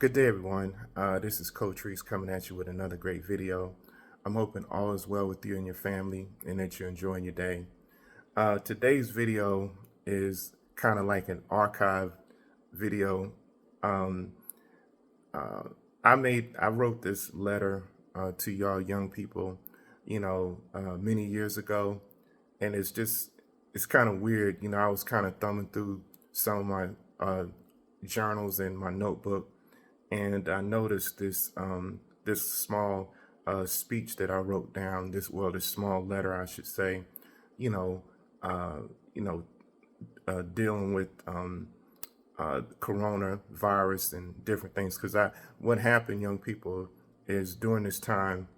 Good day, everyone. This is Coach Reese coming at you with another great video. I'm hoping all is well with you and your family and that you're enjoying your day. Today's video is kind of like an archive video. Um, uh, I wrote this letter to y'all young people, many years ago, and it's kind of weird. I was kind of thumbing through some of my journals and my notebook, and I noticed this small speech that I wrote down. This small letter, I should say. You know, uh, you know, Dealing with coronavirus and different things. Because what happened, young people, is during this time,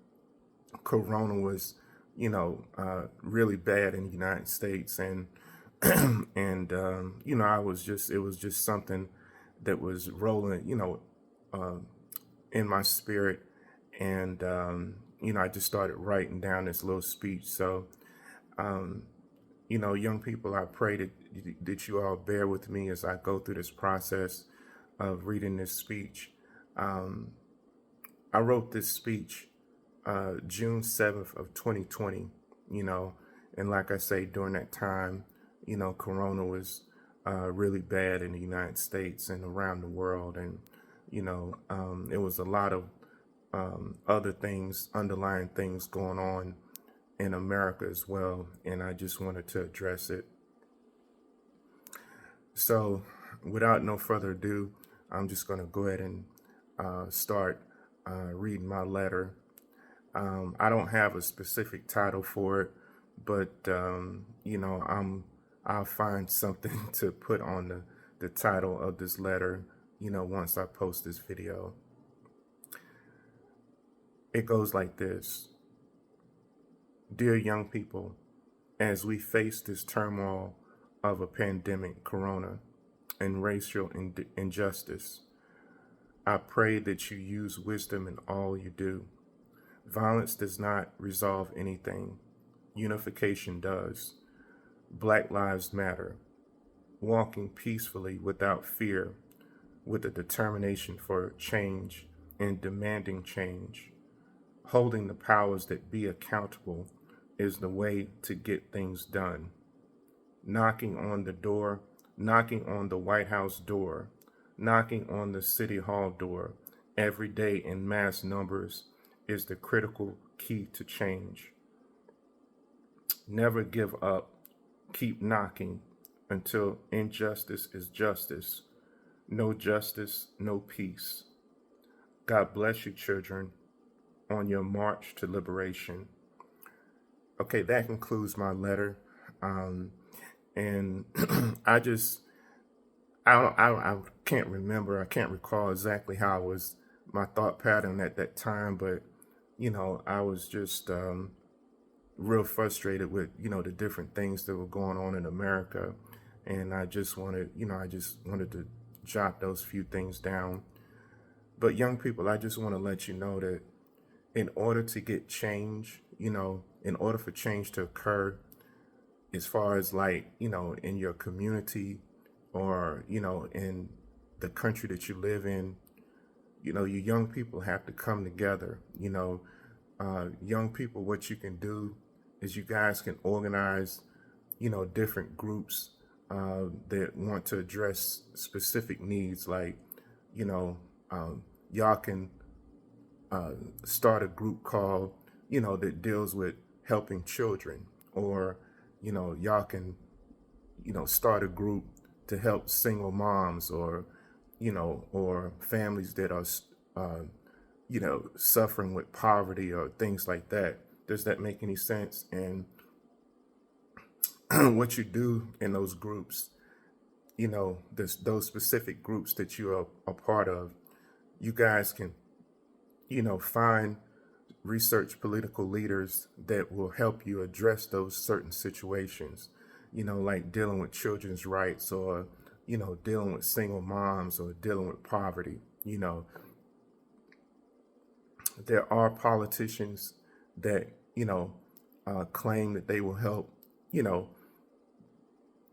corona was, really bad in the United States, and it was just something that was rolling, uh, in my spirit, and I just started writing down this little speech. So, um, young people, I pray that you all bear with me as I go through this process of reading this speech. Um, I wrote this speech June 7th of 2020, you know, and like I say, during that time, Corona was really bad in the United States and around the world. And, it was a lot of other things, underlying things going on in America as well. And I just wanted to address it. So without no further ado, I'm just going to go ahead and start reading my letter. I don't have a specific title for it, but I'll find something to put on the title of this letter, once I post this video. It goes like this. Dear young people, as we face this turmoil of a pandemic, corona, and racial injustice, I pray that you use wisdom in all you do. Violence does not resolve anything. Unification does. Black lives matter. Walking peacefully without fear, with a determination for change and demanding change. Holding the powers that be accountable is the way to get things done. Knocking on the door, knocking on the White House door, knocking on the City Hall door every day in mass numbers is the critical key to change. Never give up. Keep knocking until injustice is justice. No justice, no peace. God bless you, children, on your march to liberation. Okay, that concludes my letter. And I just, I can't remember, I can't recall exactly how it was my thought pattern at that time, but, I was just real frustrated with, the different things that were going on in America. And I just wanted to jot those few things down. But young people, I just want to let you know that in order to get change, in order for change to occur, as far as like, in your community or, in the country that you live in, you young people have to come together. Young people, what you can do is you guys can organize, different groups that want to address specific needs. Like, y'all can start a group called, that deals with helping children, or, y'all can, start a group to help single moms, or, or families that are, suffering with poverty or things like that. Does that make any sense? And what you do in those groups, those specific groups that you are a part of, you guys can, find research political leaders that will help you address those certain situations, like dealing with children's rights, or, dealing with single moms, or dealing with poverty. There are politicians that, claim that they will help, you know,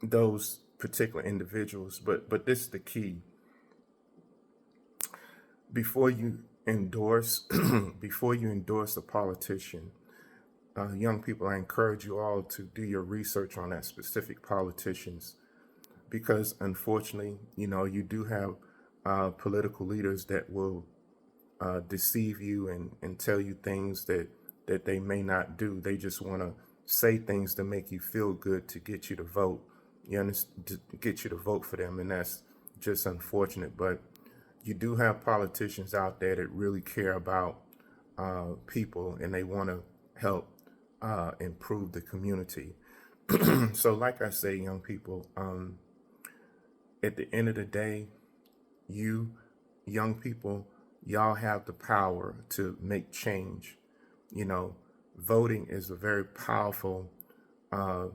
those particular individuals. But this is the key. before you endorse, before you endorse a politician, young people, I encourage you all to do your research on that specific politicians, because unfortunately, you do have political leaders that will deceive you and tell you things that they may not do. They just want to say things to make you feel good to get you to vote. You understand? To get you to vote for them, and that's just unfortunate. But you do have politicians out there that really care about people, and they want to help improve the community. So, like I say, young people, at the end of the day, you young people, y'all have the power to make change. You know, voting is a very powerful uh,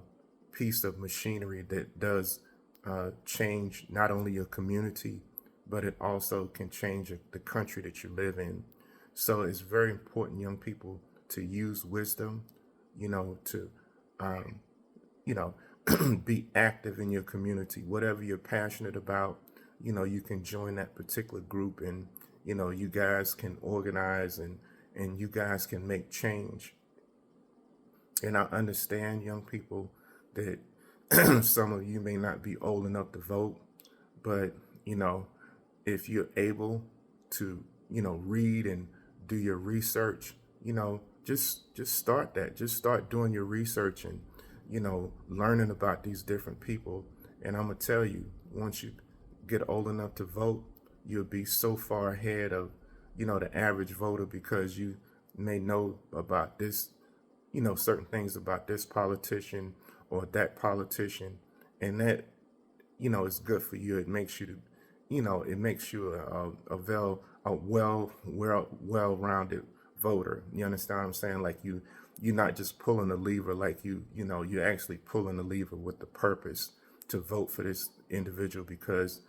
piece of machinery that does change not only your community, but it also can change the country that you live in. So it's very important, young people, to use wisdom, to um, you know, be active in your community. Whatever you're passionate about, you can join that particular group, and you guys can organize, and you guys can make change. And I understand, young people, that some of you may not be old enough to vote, but if you're able to, read and do your research, just start that. Just start doing your research and learning about these different people. And I'm gonna tell you, once you get old enough to vote, you'll be so far ahead of the average voter, because you may know about this, certain things about this politician or that politician, and that is good for you. It makes you, it makes you well-rounded voter. You understand what I'm saying? Like you're not just pulling the lever, like you're actually pulling the lever with the purpose to vote for this individual, because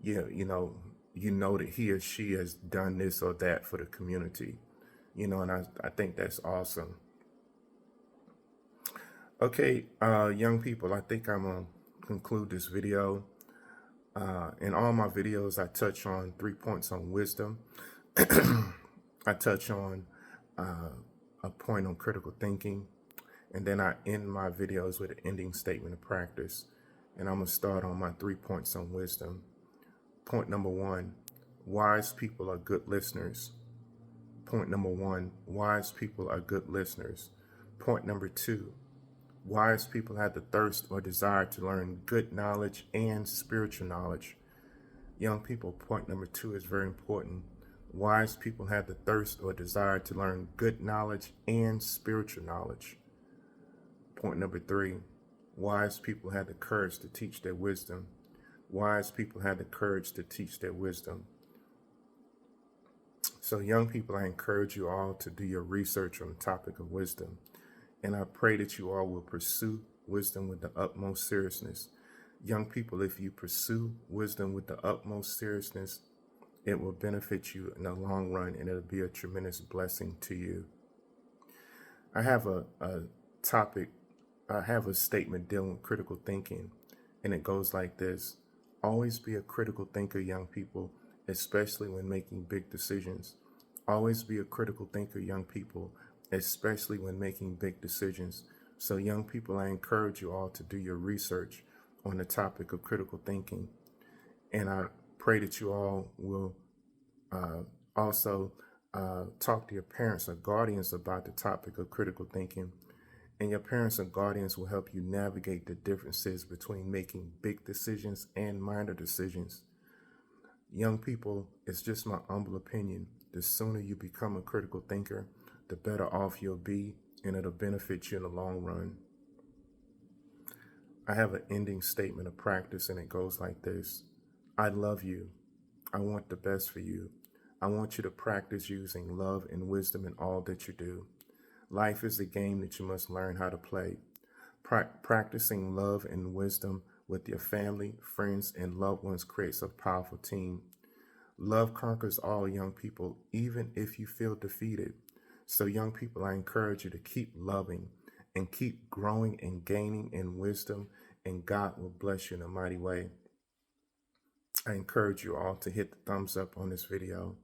that he or she has done this or that for the community. And I think that's awesome. Okay, young people, I think I'm gonna conclude this video. In all my videos, I touch on 3 points on wisdom. I touch on a point on critical thinking, and then I end my videos with an ending statement of practice. And I'm gonna start on my 3 points on wisdom. Point number one: wise people are good listeners. Point number one: wise people are good listeners. Point number two: wise people have the thirst or desire to learn good knowledge and spiritual knowledge. Young people, point number two is very important. Wise people have the thirst or desire to learn good knowledge and spiritual knowledge. Point number three: wise people have the courage to teach their wisdom. Wise people have the courage to teach their wisdom. So, young people, I encourage you all to do your research on the topic of wisdom. And I pray that you all will pursue wisdom with the utmost seriousness. Young people, if you pursue wisdom with the utmost seriousness, it will benefit you in the long run, and it'll be a tremendous blessing to you. I have a topic, I have a statement dealing with critical thinking, and it goes like this: always be a critical thinker, young people, especially when making big decisions. Always be a critical thinker, young people, especially when making big decisions. So, young people, I encourage you all to do your research on the topic of critical thinking. And I pray that you all will also talk to your parents or guardians about the topic of critical thinking. And your parents and guardians will help you navigate the differences between making big decisions and minor decisions. Young people, it's just my humble opinion. The sooner you become a critical thinker, the better off you'll be, and it'll benefit you in the long run. I have an ending statement of practice, and it goes like this: I love you. I want the best for you. I want you to practice using love and wisdom in all that you do. Life is a game that you must learn how to play. Practicing love and wisdom with your family, friends, and loved ones creates a powerful team. Love conquers all, young people, even if you feel defeated. So, young people, I encourage you to keep loving and keep growing and gaining in wisdom, and God will bless you in a mighty way. I encourage you all to hit the thumbs up on this video.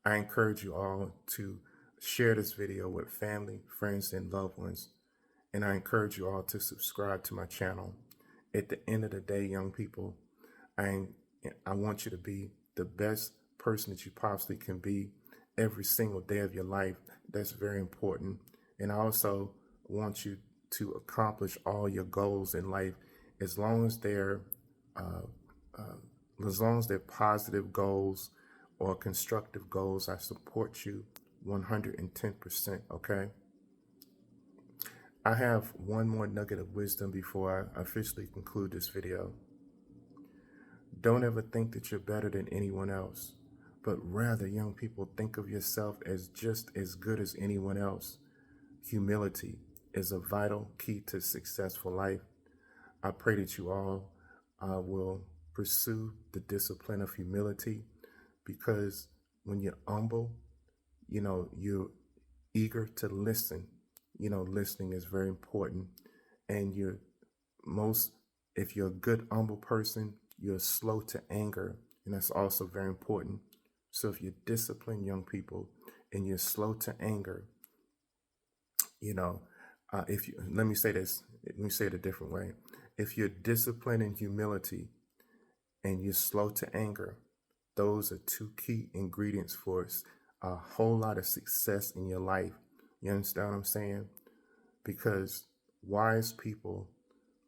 I encourage you all to share this video with family, friends, and loved ones. And I encourage you all to subscribe to my channel. At the end of the day, young people, I, I want you to be the best person that you possibly can be every single day of your life. That's very important. And I also want you to accomplish all your goals in life as long as they're uh, as long as they're positive goals or constructive goals. I support you 110%. Okay. I have one more nugget of wisdom before I officially conclude this video. Don't ever think that you're better than anyone else, but rather, young people, think of yourself as just as good as anyone else. Humility is a vital key to successful life. I pray that you all will pursue the discipline of humility, because when you're humble, you're eager to listen. Listening is very important. And you're most, if you're a good, humble person, you're slow to anger. And that's also very important. So if you're disciplined, young people, and you're slow to anger, if you, let me say this, let me say it a different way. If you're disciplined in humility and you're slow to anger, those are two key ingredients for a whole lot of success in your life. You understand what I'm saying? Because wise people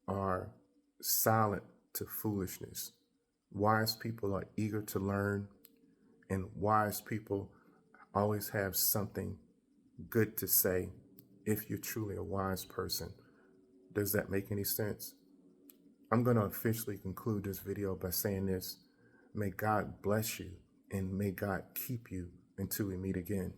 are silent to foolishness. Wise people are eager to learn, and wise people always have something good to say if you're truly a wise person. Does that make any sense? I'm going to officially conclude this video by saying this. May God bless you, and may God keep you until we meet again.